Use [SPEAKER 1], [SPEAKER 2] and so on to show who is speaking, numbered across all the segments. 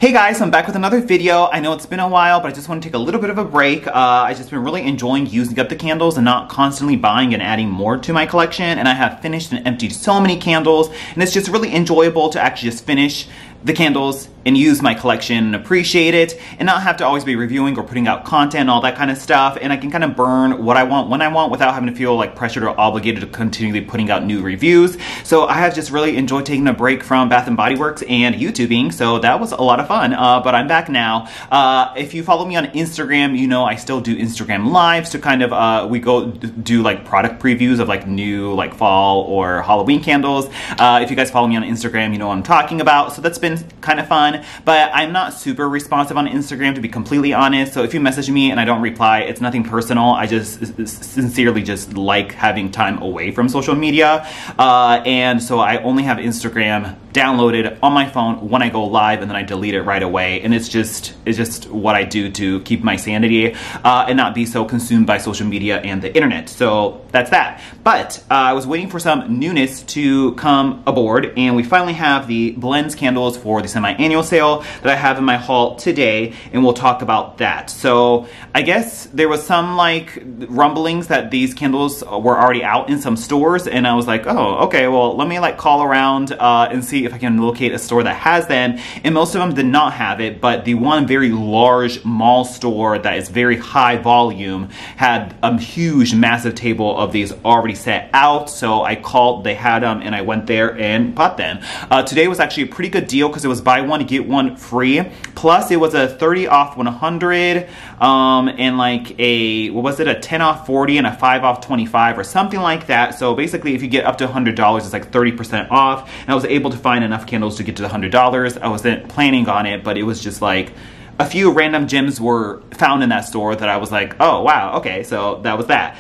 [SPEAKER 1] Hey guys, I'm back with another video. I know it's been a while, but I just want to take a little bit of a break. I've just been really enjoying using up the candles and not constantly buying and adding more to my collection. And I have finished and emptied so many candles, and it's just really enjoyable to actually just finish the candles and use my collection and appreciate it and not have to always be reviewing or putting out content and all that kind of stuff. And I can kind of burn what I want when I want without having to feel like pressured or obligated to continually putting out new reviews. So I have just really enjoyed taking a break from Bath & Body Works and YouTubing, so that was a lot of fun. But I'm back now. If you follow me on Instagram, you know I still do Instagram lives to kind of, we go do like product previews of like new like fall or Halloween candles. If you guys follow me on Instagram, you know what I'm talking about. So that's been kind of fun. But I'm not super responsive on Instagram, to be completely honest. So if you message me and I don't reply, it's nothing personal. I just sincerely just like having time away from social media. And so I only have Instagram downloaded on my phone when I go live, and then I delete it right away. And it's just what I do to keep my sanity and not be so consumed by social media and the internet. So that's that. But I was waiting for some newness to come aboard, and we finally have the blends candles for the semi-annual sale that I have in my haul today, and we'll talk about that. So I guess there was some like rumblings that these candles were already out in some stores, and I was like, oh, okay, well, let me like call around and see if I can locate a store that has them. And most of them did not have it, but the one very large mall store that is very high volume had a huge massive table of these already set out. So I called, they had them, and I went there and bought them. Today was actually a pretty good deal because it was buy one get one free, plus it was a 30 off 100 and like a, what was it, a 10 off 40 and a 5 off 25 or something like that. So basically if you get up to $100, it's like 30% off, and I was able to find enough candles to get to the $100. I wasn't planning on it, but it was just like a few random gems were found in that store that I was like, oh wow, okay, so that was that.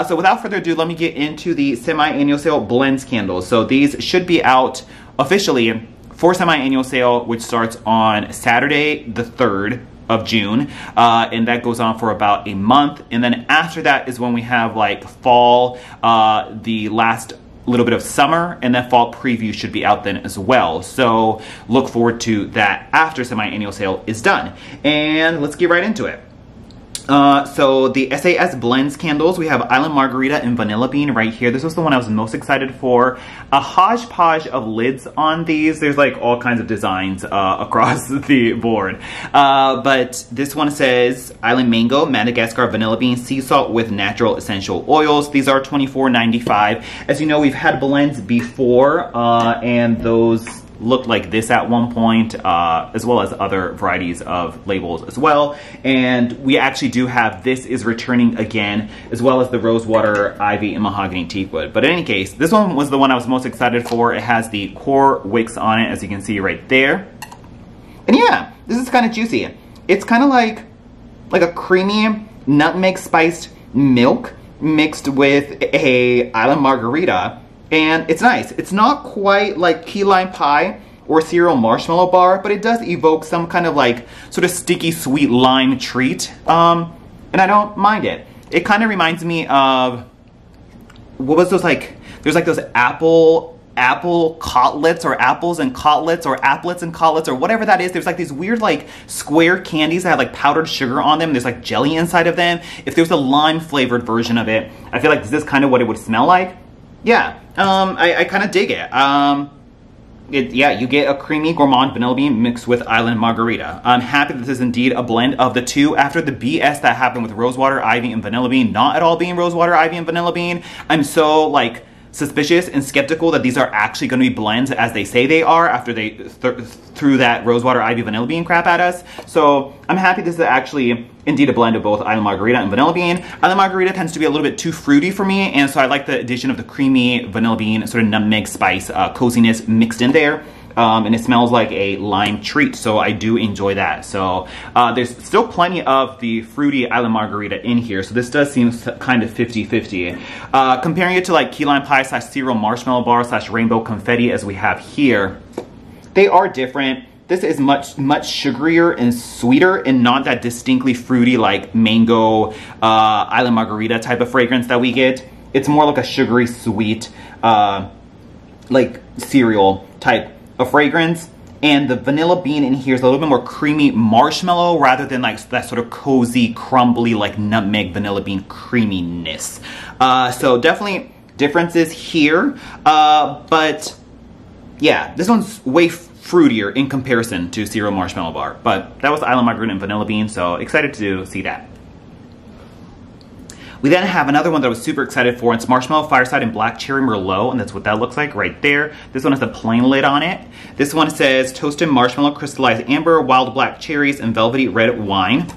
[SPEAKER 1] So without further ado, let me get into the semi-annual sale blends candles. So these should be out officially for semi-annual sale, which starts on Saturday the 3rd of June, and that goes on for about a month. And then after that is when we have like fall, the last little bit of summer, and that fall preview should be out then as well. So look forward to that after semi-annual sale is done. And let's get right into it. So the SAS blends candles, we have Island Margarita and Vanilla Bean right here. This was the one I was most excited for. A hodgepodge of lids on these. There's like all kinds of designs across the board. But this one says Island Mango, Madagascar Vanilla Bean, Sea Salt with Natural Essential Oils. These are $24.95. As you know, we've had blends before, and those looked like this at one point, as well as other varieties of labels as well. And we actually do have, this is returning again, as well as the Rosewater, Ivy, and Mahogany Teakwood. But in any case, this one was the one I was most excited for. It has the core wicks on it, as you can see right there. And yeah, this is kind of juicy. It's kind of like a creamy nutmeg spiced milk mixed with a Island Margarita. And it's nice. It's not quite like key lime pie or cereal marshmallow bar, but it does evoke some kind of like sort of sticky sweet lime treat. And I don't mind it. It kind of reminds me of, what was those like, there's like those apple cotlets or apples and cotlets or applets and cotlets or whatever that is. There's like these weird like square candies that have like powdered sugar on them. There's like jelly inside of them. If there's a lime flavored version of it, I feel like this is kind of what it would smell like. Yeah, I kind of dig it. Yeah, you get a creamy gourmand vanilla bean mixed with Island Margarita. I'm happy that this is indeed a blend of the two. After the BS that happened with Rosewater, Ivy, and Vanilla Bean not at all being Rosewater, Ivy, and Vanilla Bean, I'm so like suspicious and skeptical that these are actually going to be blends as they say they are after they threw that Rosewater, Ivy, Vanilla Bean crap at us. So I'm happy this is actually indeed a blend of both Island Margarita and Vanilla Bean. Island Margarita tends to be a little bit too fruity for me, and so I like the addition of the creamy Vanilla Bean sort of nutmeg spice coziness mixed in there. And it smells like a lime treat, so I do enjoy that. So there's still plenty of the fruity Island Margarita in here, so this does seem kind of 50-50. Comparing it to like key lime pie slash cereal marshmallow bar slash rainbow confetti as we have here, they are different. This is much sugarier and sweeter and not that distinctly fruity like mango Island Margarita type of fragrance that we get. It's more like a sugary sweet like cereal type a fragrance. And the vanilla bean in here is a little bit more creamy marshmallow rather than like that sort of cozy, crumbly, like nutmeg vanilla bean creaminess. So definitely differences here. But yeah, this one's way fruitier in comparison to Cereal Marshmallow Bar. But that was Island Margarita and vanilla bean, so excited to see that. We then have another one that I was super excited for. It's Marshmallow, Fireside, and Black Cherry Merlot, and that's what that looks like right there. This one has a plain lid on it. This one says Toasted Marshmallow, Crystallized Amber, Wild Black Cherries, and Velvety Red Wine.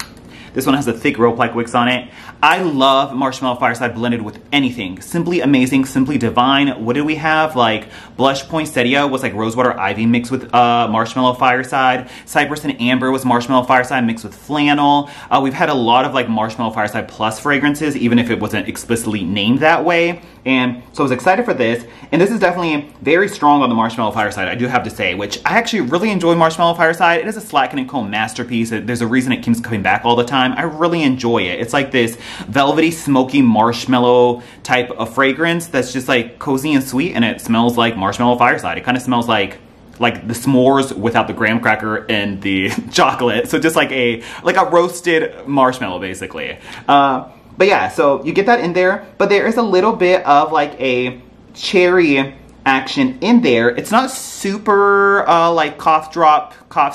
[SPEAKER 1] This one has a thick rope-like wicks on it. I love Marshmallow Fireside blended with anything. Simply amazing, simply divine. What did we have? Like Blush Poinsettia was like Rosewater Ivy mixed with Marshmallow Fireside. Cypress and Amber was Marshmallow Fireside mixed with flannel. We've had a lot of like Marshmallow Fireside Plus fragrances, even if it wasn't explicitly named that way. And so I was excited for this. And this is definitely very strong on the Marshmallow Fireside, I do have to say, which I actually really enjoy Marshmallow Fireside. It is a Slatkin & Co. masterpiece. There's a reason it keeps coming back all the time. I really enjoy it. It's like this velvety, smoky marshmallow type of fragrance that's just like cozy and sweet, and it smells like Marshmallow Fireside. It kind of smells like the s'mores without the graham cracker and the chocolate. So just like a roasted marshmallow, basically. But yeah, so you get that in there, but there is a little bit of like a cherry action in there. It's not super like cough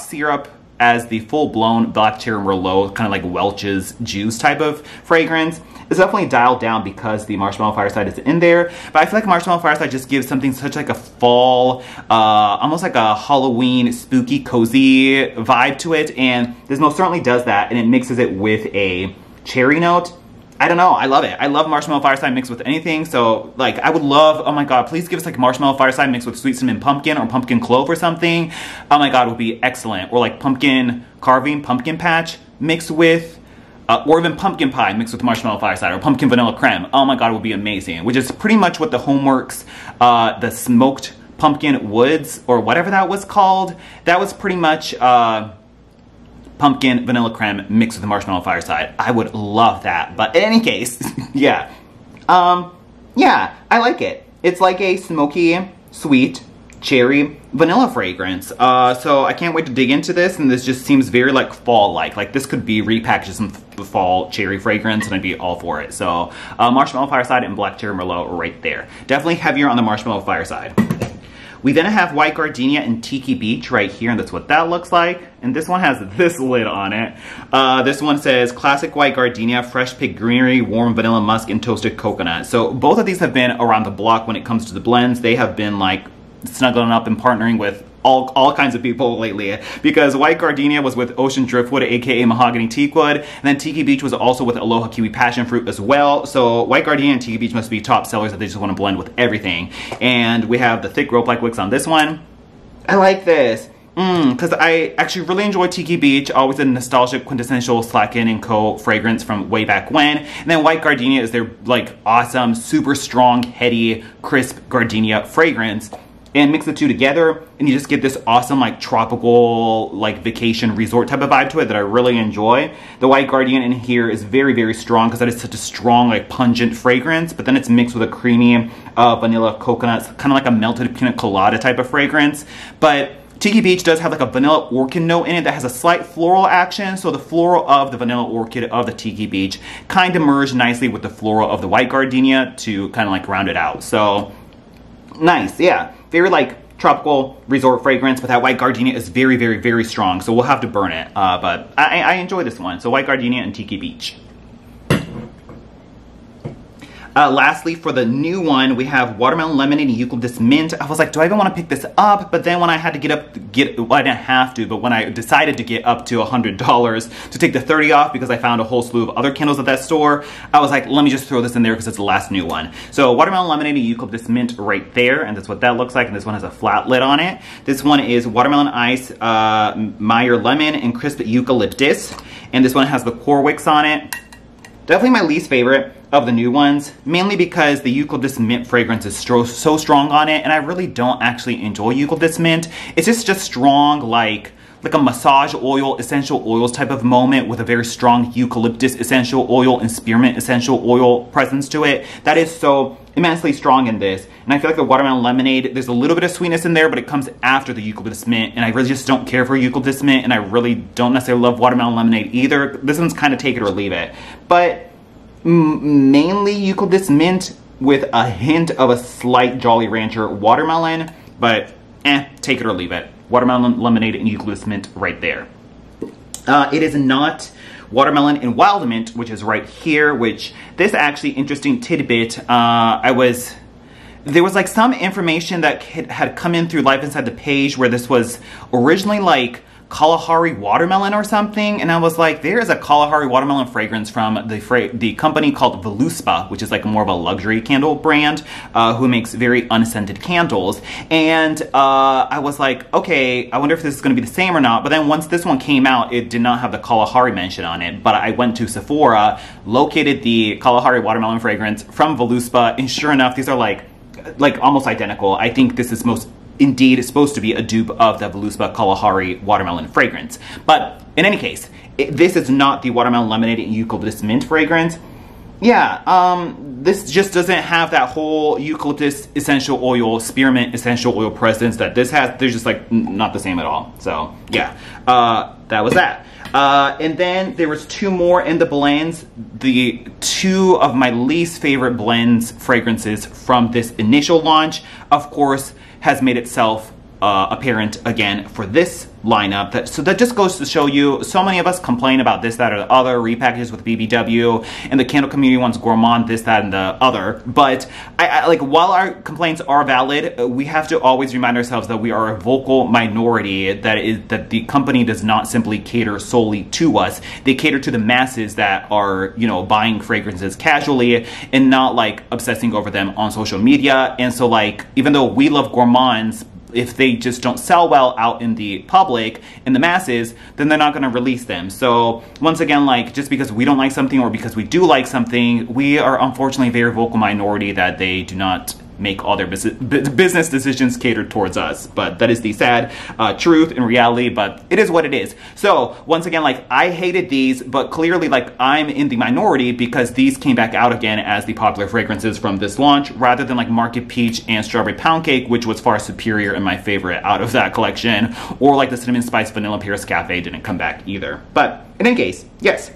[SPEAKER 1] syrup as the full-blown Black Cherry Merlot, kind of like Welch's juice type of fragrance. It's definitely dialed down because the Marshmallow Fireside is in there, but I feel like Marshmallow Fireside just gives something such like a fall, almost like a Halloween spooky cozy vibe to it, and this most certainly does that, and it mixes it with a cherry note. I don't know, I love it. I love Marshmallow Fireside mixed with anything, so like I would love, oh my god, please give us like Marshmallow Fireside mixed with Sweet Cinnamon Pumpkin or Pumpkin Clove or something. Oh my god, it would be excellent. Or like pumpkin carving, pumpkin patch mixed with, or even pumpkin pie mixed with Marshmallow Fireside or pumpkin vanilla creme. Oh my god, it would be amazing. Which is pretty much what the Homeworks, the smoked pumpkin woods or whatever that was called. That was pretty much, pumpkin vanilla creme mixed with the Marshmallow Fireside. I would love that. But in any case, yeah. Yeah, I like it. It's like a smoky, sweet, cherry vanilla fragrance. So I can't wait to dig into this, and this just seems very like fall-like. Like this could be repackaged as some fall cherry fragrance, and I'd be all for it. So Marshmallow Fireside and Black Cherry Merlot right there. Definitely heavier on the Marshmallow Fireside. We then have White Gardenia and Tiki Beach right here, and that's what that looks like. And this one has this lid on it. This one says Classic White Gardenia, Fresh Pig Greenery, Warm Vanilla Musk, and Toasted Coconut. So both of these have been around the block when it comes to the blends. They have been like snuggling up and partnering with all kinds of people lately, because White Gardenia was with Ocean Driftwood, aka Mahogany Teakwood, and then Tiki Beach was also with Aloha Kiwi Passion Fruit as well. So White Gardenia and Tiki Beach must be top sellers that they just want to blend with everything. And we have the thick rope-like wicks on this one. I like this. Because I actually really enjoy Tiki Beach, always a nostalgic, quintessential Slatkin & Co. fragrance from way back when. And then White Gardenia is their like awesome, super strong, heady, crisp Gardenia fragrance. And mix the two together, and you just get this awesome, like, tropical, like, vacation resort type of vibe to it that I really enjoy. The White Guardian in here is very, very strong because that is such a strong, like, pungent fragrance, but then it's mixed with a creamy vanilla coconut, kind of like a melted pina colada type of fragrance. But Tiki Beach does have, like, a vanilla orchid note in it that has a slight floral action, so the floral of the vanilla orchid of the Tiki Beach kind of merged nicely with the floral of the White Gardenia to kind of, like, round it out. So, nice, yeah. Very like tropical resort fragrance, but that White Gardenia is very, very, very strong, so we'll have to burn it. But I enjoy this one. So White Gardenia and Tiki Beach. Lastly, for the new one, we have Watermelon Lemonade and Eucalyptus Mint. I was like, do I even want to pick this up? But then when I had to well, I didn't have to, but when I decided to get up to $100 to take the 30 off because I found a whole slew of other candles at that store, I was like, let me just throw this in there because it's the last new one. So Watermelon Lemonade and Eucalyptus Mint right there, and that's what that looks like, and this one has a flat lid on it. This one is Watermelon Ice, Meyer Lemon, and Crisp Eucalyptus, and this one has the core wicks on it. Definitely my least favorite of the new ones, mainly because the Eucalyptus Mint fragrance is so strong on it, and I really don't actually enjoy Eucalyptus Mint. It's just strong, like a massage oil, essential oils type of moment with a very strong eucalyptus essential oil and spearmint essential oil presence to it. That is so immensely strong in this. And I feel like the watermelon lemonade, there's a little bit of sweetness in there, but it comes after the eucalyptus mint. And I really just don't care for eucalyptus mint. And I really don't necessarily love watermelon lemonade either. This one's kind of take it or leave it. But mainly eucalyptus mint with a hint of a slight Jolly Rancher watermelon. But take it or leave it. Watermelon lemonade and eucalyptus mint right there. It is not watermelon and wild mint, which is right here, which this actually interesting tidbit, there was like some information that had come in through Life Inside the Page where this was originally like Kalahari watermelon or something, and I was like, there is a Kalahari watermelon fragrance from the company called Voluspa, which is like more of a luxury candle brand, who makes very unscented candles. And I was like, okay, I wonder if this is going to be the same or not. But then once this one came out, it did not have the Kalahari mention on it. But I went to Sephora, located the Kalahari watermelon fragrance from Voluspa, and sure enough, these are like almost identical. I think this is indeed supposed to be a dupe of the Voluspa Kalahari watermelon fragrance. But in any case, this is not the watermelon lemonade and eucalyptus mint fragrance. Yeah, this just doesn't have that whole eucalyptus essential oil, spearmint essential oil presence that this has. They're just like not the same at all. So yeah, that was that. And then there was two more in the blends. The two of my least favorite blends fragrances from this initial launch, of course, has made itself apparent again for this lineup. So that just goes to show you, so many of us complain about this, that, or the other repackages with BBW, and the candle community wants gourmand, this, that, and the other. But I like, while our complaints are valid, we have to always remind ourselves that we are a vocal minority, that the company does not simply cater solely to us. They cater to the masses that are, you know, buying fragrances casually and not like obsessing over them on social media. And so like, even though we love gourmands, if they just don't sell well out in the public, in the masses, then they're not going to release them. So once again, like, just because we don't like something or because we do like something, we are unfortunately a very vocal minority that they do not make all their business decisions catered towards us. But that is the sad truth and reality, but it is what it is. So once again, like, I hated these, but clearly like I'm in the minority because these came back out again as the popular fragrances from this launch, rather than like Market Peach and Strawberry Pound Cake, which was far superior and my favorite out of that collection, or like the Cinnamon Spice Vanilla Paris Cafe didn't come back either. But in any case, yes.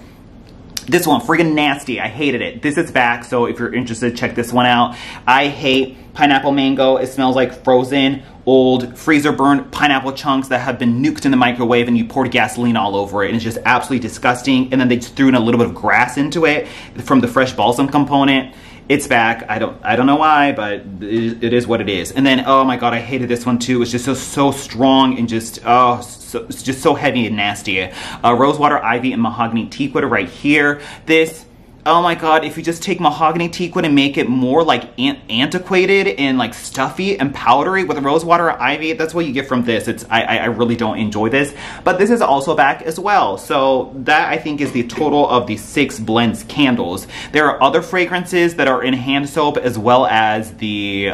[SPEAKER 1] This one, friggin' nasty. I hated it. This is back, so if you're interested, check this one out. I hate pineapple mango. It smells like frozen, old, freezer-burned pineapple chunks that have been nuked in the microwave and you poured gasoline all over it. And it's just absolutely disgusting. And then they just threw in a little bit of grass into it from the fresh balsam component. It's back. I don't know why, but it is what it is. And then, oh my god, I hated this one too. It's just so strong and just, it's just so heavy and nasty. Rosewater, Ivy, and Mahogany Teakwood are right here. This, oh my god, if you just take Mahogany Teakwood and make it more like antiquated and like stuffy and powdery with Rosewater or Ivy, that's what you get from this. I really don't enjoy this. But this is also back as well. So that, I think, is the total of the 6 blends candles. There are other fragrances that are in hand soap, as well as the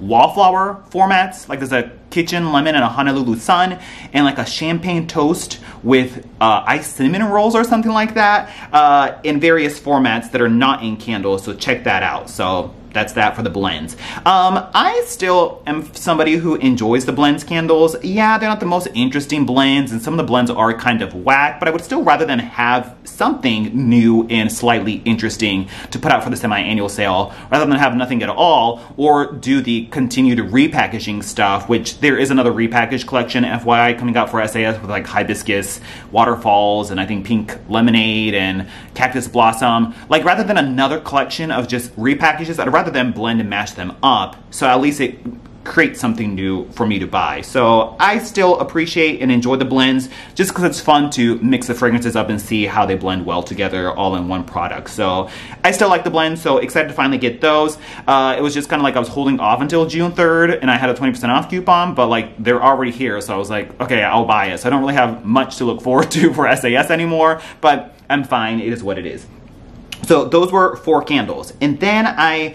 [SPEAKER 1] wallflower formats. Like there's a kitchen lemon and a Honolulu sun, and like a champagne toast with iced cinnamon rolls or something like that, in various formats that are not in candles. So check that out. So that's that for the blends. I still am somebody who enjoys the blends candles. Yeah, they're not the most interesting blends, and some of the blends are kind of whack, but I would still rather than have something new and slightly interesting to put out for the semi-annual sale, rather than have nothing at all, or do the continued repackaging stuff, which there is another repackaged collection, FYI, coming out for SAS with like hibiscus, waterfalls, and I think pink lemonade and cactus blossom. Like, rather than another collection of just repackages, I'd rather them blend and mash them up, so at least it creates something new for me to buy. So I still appreciate and enjoy the blends, just because it's fun to mix the fragrances up and see how they blend well together all in one product. So I still like the blends, so excited to finally get those. It was just kind of like I was holding off until June 3rd and I had a 20% off coupon, but like they're already here, so I was like, okay, I'll buy it. So I don't really have much to look forward to for SAS anymore, but I'm fine. It is what it is. So those were 4 candles. And then I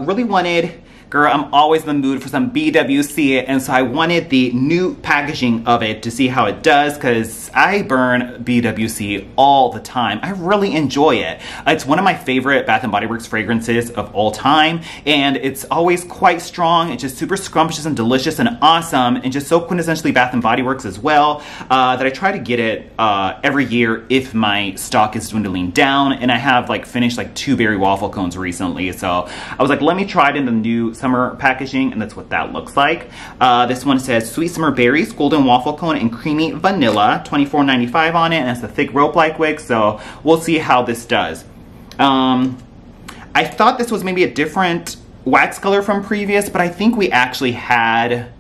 [SPEAKER 1] really wanted girl, I'm always in the mood for some BWC, and so I wanted the new packaging of it to see how it does, because I burn BWC all the time. I really enjoy it. It's one of my favorite Bath & Body Works fragrances of all time, and it's always quite strong. It's just super scrumptious and delicious and awesome, and just so quintessentially Bath & Body Works as well, that I try to get it every year if my stock is dwindling down, and I have like finished like 2 berry waffle cones recently, so I was like, let me try it in the new summer packaging, and that's what that looks like. This one says Sweet Summer Berries, Golden Waffle Cone, and Creamy Vanilla, $24.95 on it, and it's a thick rope-like wick, so we'll see how this does. I thought this was maybe a different wax color from previous, but I think we actually had,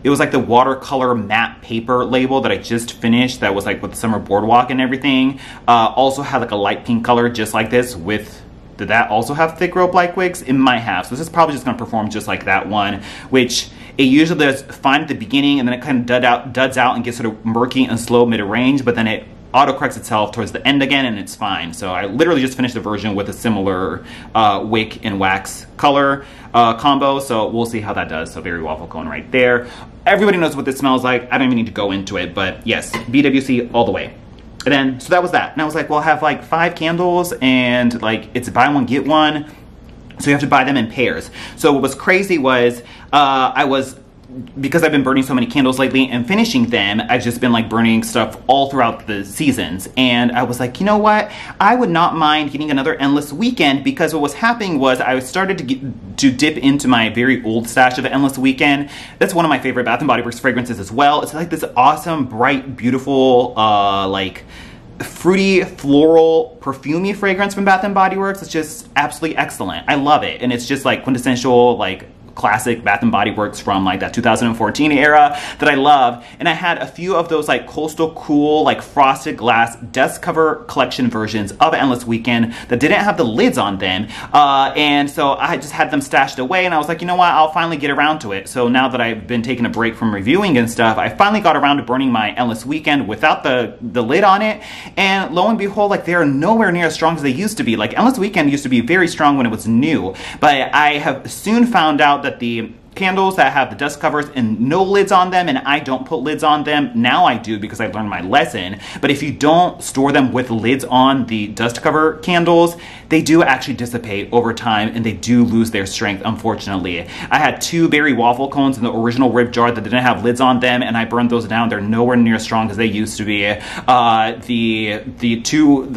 [SPEAKER 1] it was like the watercolor matte paper label that I just finished that was like with the Summer Boardwalk and everything. Also had like a light pink color just like this with, did that also have thick rope-like wigs? It might have. So this is probably just going to perform just like that one, which it usually does fine at the beginning, and then it kind of duds out and gets sort of murky and slow mid-range, but then it auto-corrects itself towards the end again, and it's fine. So I literally just finished the version with a similar wick and wax color combo, so we'll see how that does. So berry waffle cone right there. Everybody knows what this smells like. I don't even need to go into it, but yes, BWC all the way. And then, so that was that. And I was like, well, I have like 5 candles, and like it's buy one, get one. So you have to buy them in pairs. So what was crazy was, because I've been burning so many candles lately and finishing them, I've just been like burning stuff all throughout the seasons. And I was like, you know what? I would not mind getting another Endless Weekend, because what was happening was I started to dip into my very old stash of Endless Weekend. That's one of my favorite Bath & Body Works fragrances as well. It's like this awesome, bright, beautiful, like fruity, floral, perfumey fragrance from Bath & Body Works. It's just absolutely excellent. I love it. And it's just like quintessential, like classic Bath & Body Works from like that 2014 era that I love. And I had a few of those like coastal cool, like frosted glass dust cover collection versions of Endless Weekend that didn't have the lids on them. And so I just had them stashed away, and I was like, you know what, I'll finally get around to it. So now that I've been taking a break from reviewing and stuff, I finally got around to burning my Endless Weekend without the lid on it. And lo and behold, like they're nowhere near as strong as they used to be. Like Endless Weekend used to be very strong when it was new, but I have soon found out that the candles that have the dust covers and no lids on them, and I don't put lids on them. Now I do, because I've learned my lesson. But if you don't store them with lids on the dust cover candles, they do actually dissipate over time, and they do lose their strength, unfortunately. I had 2 berry waffle cones in the original rib jar that didn't have lids on them, and I burned those down. They're nowhere near as strong as they used to be. I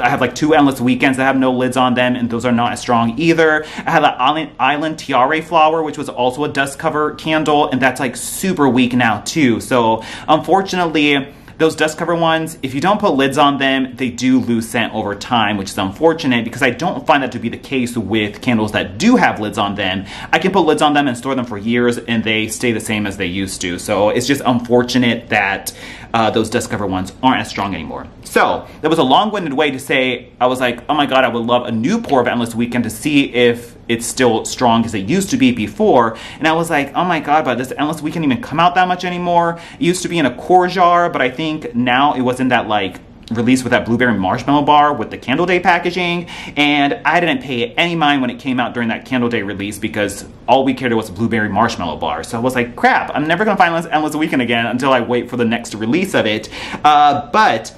[SPEAKER 1] have like 2 Endless Weekends that have no lids on them, and those are not as strong either. I had an Island Tiare Flower, which was also a dust cover candle, and that's like super weak now too. So unfortunately, those dust cover ones, if you don't put lids on them, they do lose scent over time, which is unfortunate, because I don't find that to be the case with candles that do have lids on them. I can put lids on them and store them for years, and they stay the same as they used to. So it's just unfortunate that those dust cover ones aren't as strong anymore. So that was a long-winded way to say, I was like, oh my god, I would love a new pour of Endless Weekend to see if it's still strong as it used to be before. And I was like, oh my god, but does Endless Weekend even come out that much anymore? It used to be in a core jar, but I think now it was in that like release with that blueberry marshmallow bar with the Candle Day packaging, and I didn't pay any mind when it came out during that Candle Day release, because all we cared was a blueberry marshmallow bar. So I was like, crap, I'm never gonna find Endless Weekend again until I wait for the next release of it. But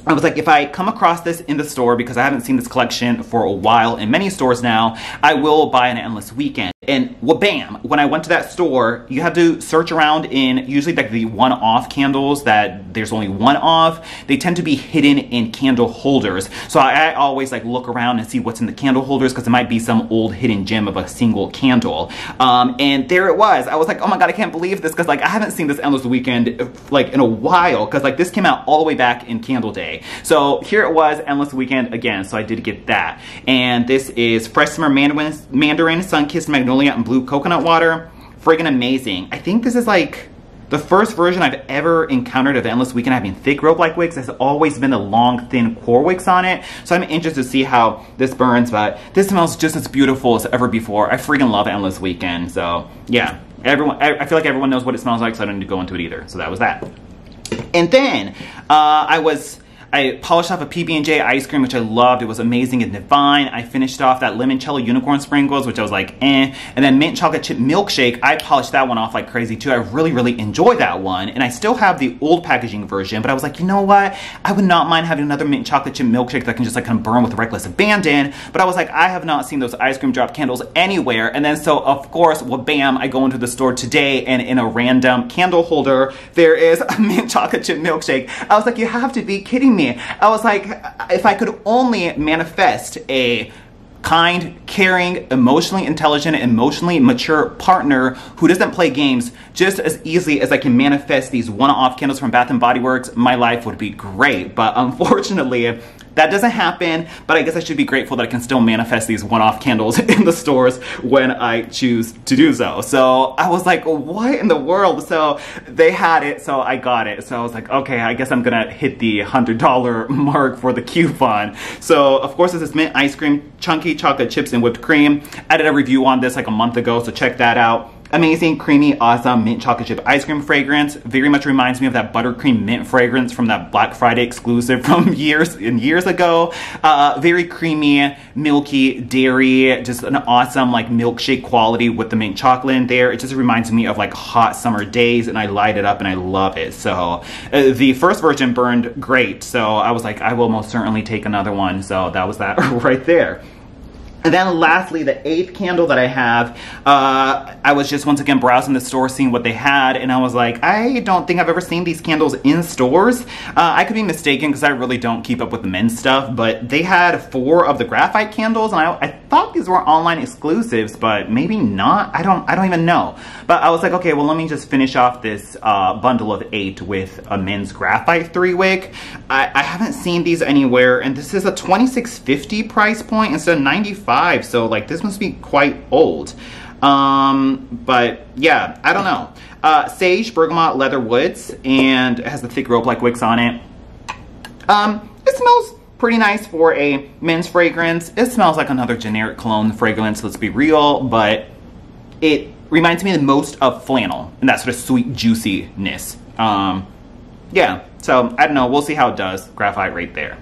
[SPEAKER 1] I was like, if I come across this in the store, because I haven't seen this collection for a while in many stores now, I will buy an Endless Weekend. And bam, when I went to that store, you have to search around in usually like the one-off candles that there's only one of. They tend to be hidden in candle holders. So I always like look around and see what's in the candle holders, because it might be some old hidden gem of a single candle. And there it was. I was like, oh my god, I can't believe this, because like I haven't seen this Endless Weekend like in a while, because like this came out all the way back in Candle Day. So here it was, Endless Weekend again, so I did get that. And this is Fresh Summer Mandarin, Sun-Kissed Magnolia, and Blue Coconut Water. Friggin' amazing. I think this is like the first version I've ever encountered of Endless Weekend having thick rope-like wicks. Has always been the long, thin core wicks on it. So I'm interested to see how this burns, but this smells just as beautiful as ever before. I freaking love Endless Weekend. So yeah, I feel like everyone knows what it smells like, so I don't need to go into it either. So that was that. And then I I polished off a PB&J ice cream, which I loved. It was amazing and divine. I finished off that limoncello unicorn sprinkles, which I was like, eh. And then mint chocolate chip milkshake, I polished that one off like crazy too. I really, really enjoyed that one. And I still have the old packaging version, but I was like, you know what? I would not mind having another mint chocolate chip milkshake that I can just like kind of burn with reckless abandon. But I was like, I have not seen those ice cream drop candles anywhere. And then so of course, well, bam, I go into the store today and in a random candle holder, there is a mint chocolate chip milkshake. I was like, you have to be kidding me. I was like, if I could only manifest a kind, caring, emotionally intelligent, emotionally mature partner who doesn't play games just as easily as I can manifest these one-off candles from Bath & Body Works, my life would be great. But unfortunately, that doesn't happen, but I guess I should be grateful that I can still manifest these one-off candles in the stores when I choose to do so. So I was like, what in the world? So they had it, so I got it. So I was like, okay, I guess I'm gonna hit the $100 mark for the coupon. So of course this is mint ice cream, chunky chocolate chips and whipped cream. I did a review on this like a month ago, so check that out. Amazing, creamy, awesome mint chocolate chip ice cream fragrance. Very much reminds me of that buttercream mint fragrance from that Black Friday exclusive from years ago. Very creamy, milky, dairy, just an awesome like milkshake quality with the mint chocolate in there. It just reminds me of like hot summer days, and I light it up and I love it. So the first version burned great. So I was like, I will most certainly take another one. So that was that right there. And then lastly, the 8th candle that I have, I was just once again browsing the store, seeing what they had, and I was like, I don't think I've ever seen these candles in stores. I could be mistaken because I really don't keep up with the men's stuff, but they had 4 of the Graphite candles, and I thought these were online exclusives, but maybe not. I don't even know. But I was like, okay, well, let me just finish off this bundle of 8 with a men's Graphite 3-wick. I haven't seen these anywhere, and this is a $26.50 price point instead of $95. So like this must be quite old. But yeah, I don't know. Sage, bergamot, leather woods, and it has the thick rope-like wicks on it. It smells pretty nice for a men's fragrance. It smells like another generic cologne fragrance, let's be real, but it reminds me the most of flannel and that sort of sweet juiciness. Yeah, so I don't know, we'll see how it does. Graphite right there.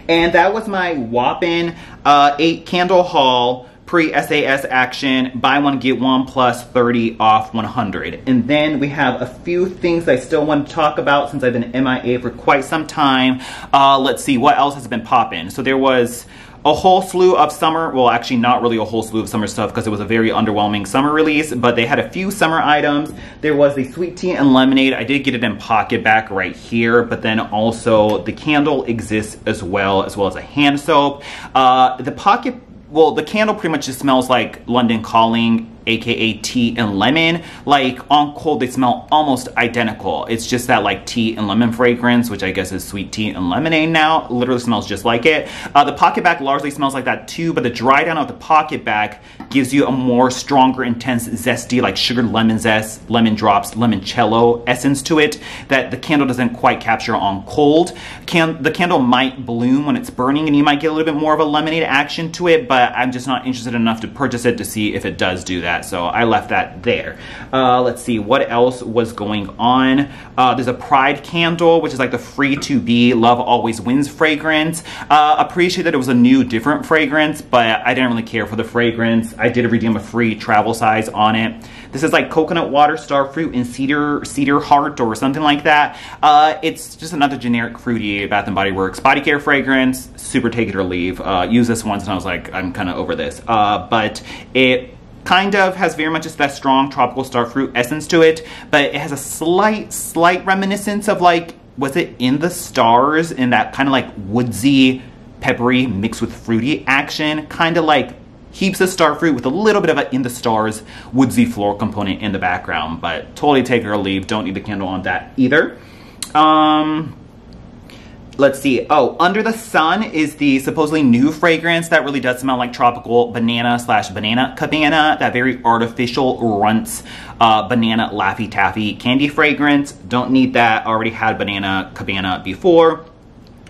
[SPEAKER 1] And that was my whopping 8 candle haul pre-SAS action, buy one get one plus 30 off 100. And then we have a few things I still want to talk about since I've been MIA for quite some time. Let's see what else has been popping. So there was a whole slew of summer, well actually not really a whole slew of summer stuff because it was a very underwhelming summer release, but they had a few summer items. There was the sweet tea and lemonade. I did get it in pocket back right here, but then also the candle exists as well as a hand soap. The candle pretty much just smells like London Calling, aka tea and lemon. Like on cold they smell almost identical. It's just that like tea and lemon fragrance, which I guess is sweet tea and lemonade now. It literally smells just like it. The pocket back largely smells like that too, but the dry down of the pocket back gives you a more stronger, intense, zesty, like sugared lemon zest, lemon drops, limoncello essence to it that the candle doesn't quite capture on cold. The candle might bloom when it's burning and you might get a little bit more of a lemonade action to it, but I'm just not interested enough to purchase it to see if it does do that. So I left that there. Let's see what else was going on. There's a Pride candle, which is like the free to be Love Always Wins fragrance. Appreciate that it was a new, different fragrance, but I didn't really care for the fragrance. I did redeem a free travel size on it. This is like coconut water, starfruit, and cedar heart or something like that. It's just another generic fruity Bath & Body Works body care fragrance. Super take it or leave. Used this once and I was like, I'm kind of over this. But it kind of has very much that strong tropical starfruit essence to it, but it has a slight reminiscence of like, was it In the Stars, in that kind of like woodsy, peppery, mixed with fruity action, kind of like heaps of starfruit with a little bit of a In the Stars woodsy floral component in the background, but totally take it or leave. Don't need the candle on that either. Let's see. Oh, Under the Sun is the supposedly new fragrance that really does smell like tropical banana / banana cabana. That very artificial runts banana Laffy Taffy candy fragrance. Don't need that. Already had banana cabana before,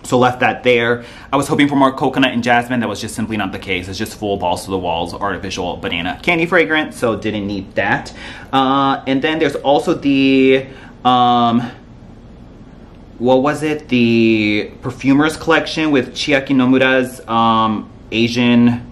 [SPEAKER 1] so left that there. I was hoping for more coconut and jasmine. That was just simply not the case. It's just full balls to the walls artificial banana candy fragrance, so didn't need that. And then there's also the what was it? The Perfumers collection with Chiaki Nomura's Asian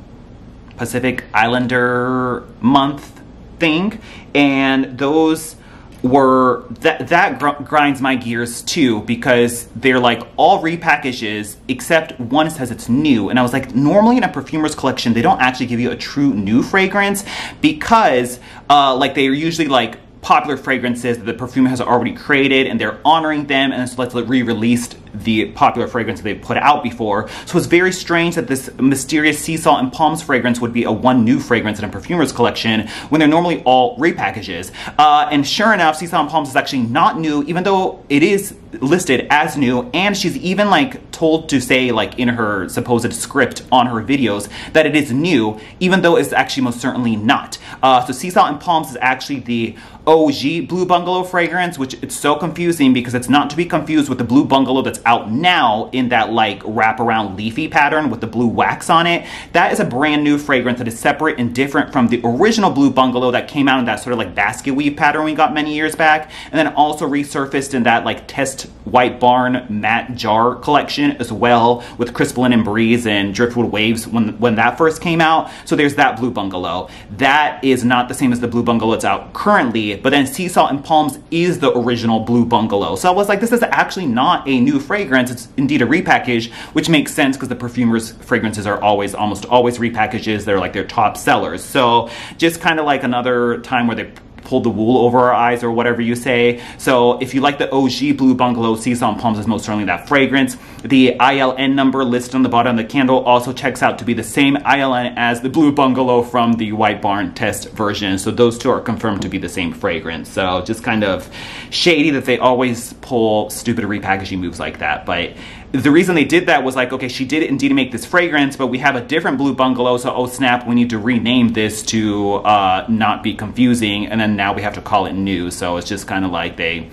[SPEAKER 1] Pacific Islander month thing. And those were, that grinds my gears too, because they're like all repackages except one says it's new. And I was like, normally in a Perfumers collection, they don't actually give you a true new fragrance, because like they're usually like popular fragrances that the perfumer has already created and they're honoring them, and so let's re-released the popular fragrance that they put out before. So it's very strange that this mysterious sea salt and palms fragrance would be a one new fragrance in a perfumer's collection when they're normally all repackages. And sure enough, sea salt and palms is actually not new, even though it is listed as new, and she's even like told to say like in her supposed script on her videos that it is new, even though it's actually most certainly not. So sea salt and palms is actually the OG Blue Bungalow fragrance, which it's so confusing because it's not to be confused with the Blue Bungalow that's out now in that like wraparound leafy pattern with the blue wax on it. That is a brand new fragrance that is separate and different from the original Blue Bungalow that came out in that sort of like basket weave pattern we got many years back, and then also resurfaced in that like Test White Barn matte jar collection as well with Crispin and Breeze and Driftwood Waves when that first came out. So there's that Blue Bungalow. That is not the same as the Blue Bungalow that's out currently, but then Sea Salt and Palms is the original Blue Bungalow. So I was like, this is actually not a new fragrance, it's indeed a repackage, which makes sense because the perfumers' fragrances are almost always repackages. They're like their top sellers. So just kind of like another time where they pulled the wool over our eyes, or whatever you say. So if you like the OG Blue Bungalow, Sea Salt and Palms is most certainly that fragrance. The ILN number listed on the bottom of the candle also checks out to be the same ILN as the Blue Bungalow from the White Barn test version. So those two are confirmed to be the same fragrance. So just kind of shady that they always pull stupid repackaging moves like that. But the reason they did that was like, okay, she did indeed make this fragrance, but we have a different Blue Bungalow, so oh snap, we need to rename this to not be confusing, and then now we have to call it new. So it's just kind of like they,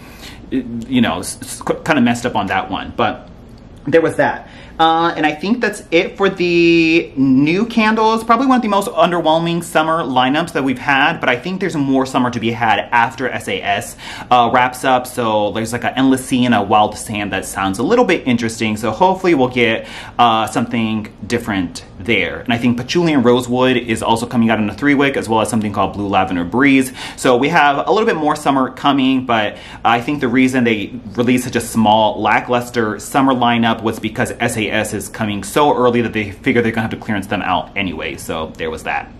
[SPEAKER 1] you know, kind of messed up on that one. But there was that. And I think that's it for the new candles. Probably one of the most underwhelming summer lineups that we've had, but I think there's more summer to be had after SAS wraps up. So there's like an Endless Sea and a Wild Sand that sounds a little bit interesting. So hopefully we'll get something different there. And I think Patchouli and Rosewood is also coming out in a 3-wick, as well as something called Blue Lavender Breeze. So we have a little bit more summer coming, but I think the reason they released such a small, lackluster summer lineup was because SAS is coming so early that they figure they're gonna have to clearance them out anyway. So there was that.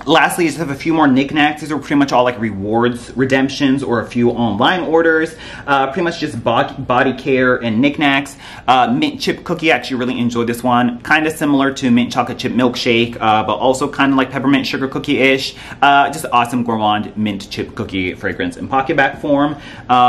[SPEAKER 1] Lastly, I just have a few more knickknacks. These are pretty much all like rewards redemptions or a few online orders. Pretty much just body care and knickknacks. Mint chip cookie, I actually really enjoyed this one. Kind of similar to mint chocolate chip milkshake, but also kind of like peppermint sugar cookie-ish. Just awesome gourmand mint chip cookie fragrance in pocket back form.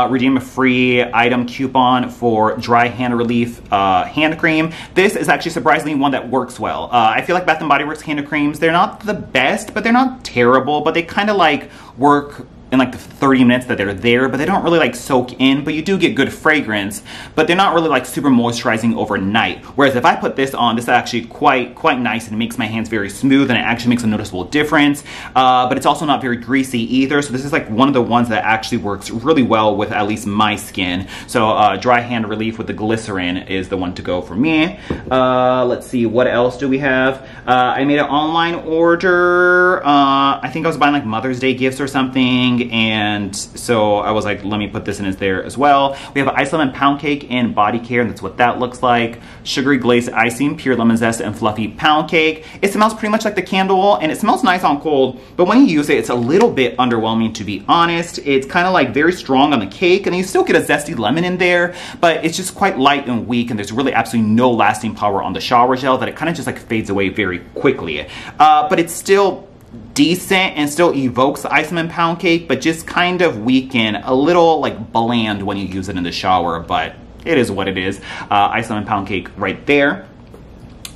[SPEAKER 1] Redeem a free item coupon for dry hand relief hand cream. This is actually surprisingly one that works well. I feel like Bath & Body Works hand creams, they're not the best, but they're not terrible, but they kind of like work in like the 30 minutes that they're there, but they don't really like soak in, but you do get good fragrance, but they're not really like super moisturizing overnight. Whereas if I put this on, this is actually quite nice, and it makes my hands very smooth, and it actually makes a noticeable difference, but it's also not very greasy either. So this is like one of the ones that actually works really well with at least my skin. So dry hand relief with the glycerin is the one to go for me. Let's see, what else do we have? I made an online order. I think I was buying like Mother's Day gifts or something, and so I was like, let me put this in as there as well. We have an ice lemon pound cake in body care, and that's what that looks like. Sugary glazed icing, pure lemon zest, and fluffy pound cake. It smells pretty much like the candle, and it smells nice on cold, but when you use it, it's a little bit underwhelming, to be honest. It's kind of like very strong on the cake, and you still get a zesty lemon in there, but it's just quite light and weak, and there's really absolutely no lasting power on the shower gel, that it kind of just like fades away very quickly. But it's still decent and still evokes the ice lemon pound cake, but just kind of weak and a little like bland when you use it in the shower, but it is what it is. Ice lemon pound cake right there.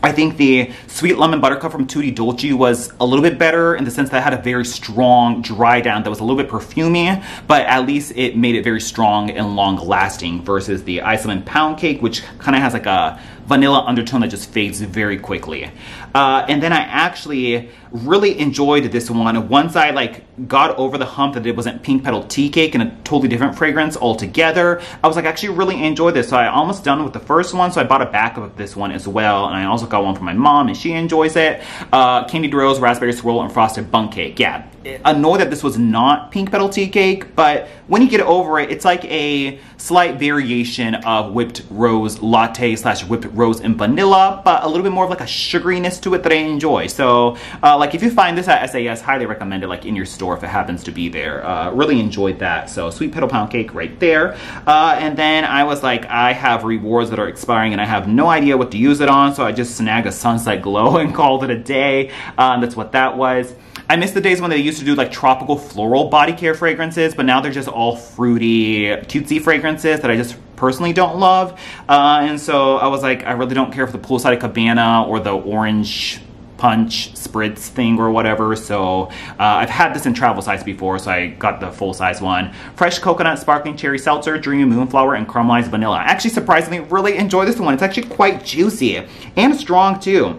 [SPEAKER 1] I think the Sweet Lemon Buttercup from Tutti Dolce was a little bit better in the sense that it had a very strong dry down that was a little bit perfumey, but at least it made it very strong and long lasting versus the Ice Lemon Pound Cake, which kind of has like a vanilla undertone that just fades very quickly. And then I actually really enjoyed this one. Once I like got over the hump that it wasn't Pink Petal Tea Cake and a totally different fragrance altogether, I was like, actually really enjoyed this. So I almost done with the first one, so I bought a backup of this one as well. And I also got one for my mom and she enjoys it. Candied Rose, Raspberry Swirl, and Frosted Bundt Cake. Yeah, annoyed that this was not Pink Petal Tea Cake, but when you get over it, it's like a slight variation of Whipped Rose Latte / Whipped Rose and Vanilla, but a little bit more of like a sugariness to it that I enjoy. So like if you find this at SAS, highly recommend it like in your store if it happens to be there. Really enjoyed that. So Sweet Petal Pound Cake right there. And then I was like, I have rewards that are expiring and I have no idea what to use it on, so I just snagged a Sunset Glow and called it a day. That's what that was. I miss the days when they used to do like tropical floral body care fragrances, but now they're just all fruity, cutesy fragrances that I just personally don't love. And so I was like, I really don't care for the Poolside Cabana or the Orange Punch Spritz thing or whatever. So I've had this in travel size before, so I got the full size one. Fresh Coconut Sparkling Cherry Seltzer, Dreamy Moonflower, and Caramelized Vanilla. I actually surprisingly really enjoy this one. It's actually quite juicy and strong too.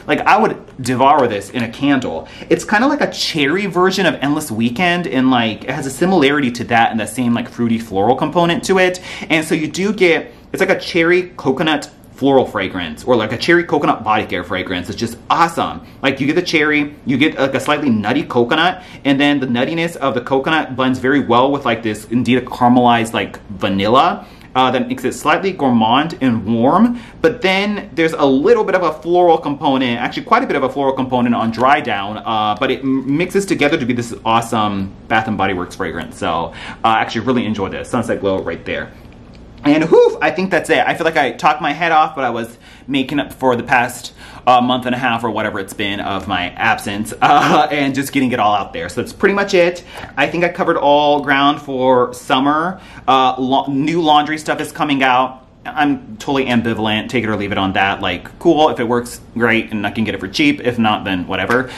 [SPEAKER 1] Like I would devour this in a candle. It's kind of like a cherry version of Endless Weekend, and like it has a similarity to that and the same like fruity floral component to it. And so you do get, it's like a cherry coconut floral fragrance, or like a cherry coconut body care fragrance. It's just awesome. Like you get the cherry, you get like a slightly nutty coconut, and then the nuttiness of the coconut blends very well with like this, indeed a caramelized like vanilla. That makes it slightly gourmand and warm, but then there's a little bit of a floral component, actually quite a bit of a floral component on dry down, but it mixes together to be this awesome Bath & Body Works fragrance. So I actually really enjoyed this. Sunset Glow right there. And whew, I think that's it. I feel like I talked my head off, but I was making up for the past month and a half or whatever it's been of my absence and just getting it all out there. So that's pretty much it. I think I covered all ground for summer. New laundry stuff is coming out. I'm totally ambivalent, take it or leave it on that. Like, cool, if it works, great, and I can get it for cheap. If not, then whatever.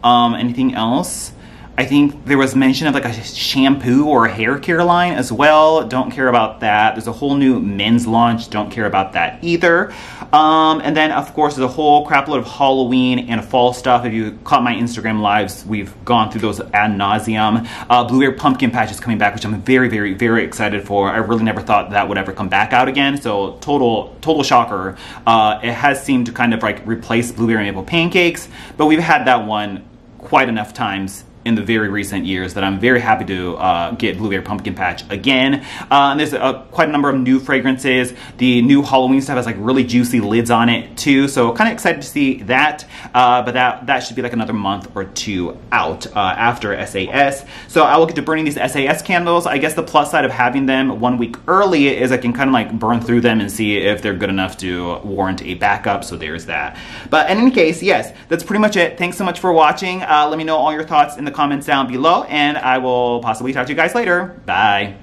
[SPEAKER 1] Anything else? I think there was mention of like a shampoo or a hair care line as well. Don't care about that. There's a whole new men's launch. Don't care about that either. And then of course there's a whole crap load of Halloween and fall stuff. If you caught my Instagram lives, we've gone through those ad nauseum. Blueberry Pumpkin Patch is coming back, which I'm very, very, very excited for. I really never thought that would ever come back out again. So total shocker. It has seemed to kind of like replace Blueberry Maple Pancakes, but we've had that one quite enough times in the very recent years that I'm very happy to get Blueberry Pumpkin Patch again. And there's quite a number of new fragrances. The new Halloween stuff has like really juicy lids on it too, so kind of excited to see that. But that should be like another month or two out after SAS. So I will get to burning these SAS candles. I guess the plus side of having them 1 week early is I can kind of like burn through them and see if they're good enough to warrant a backup, so there's that. But in any case, yes, that's pretty much it. Thanks so much for watching. Let me know all your thoughts in the comments down below, and I will possibly talk to you guys later. Bye.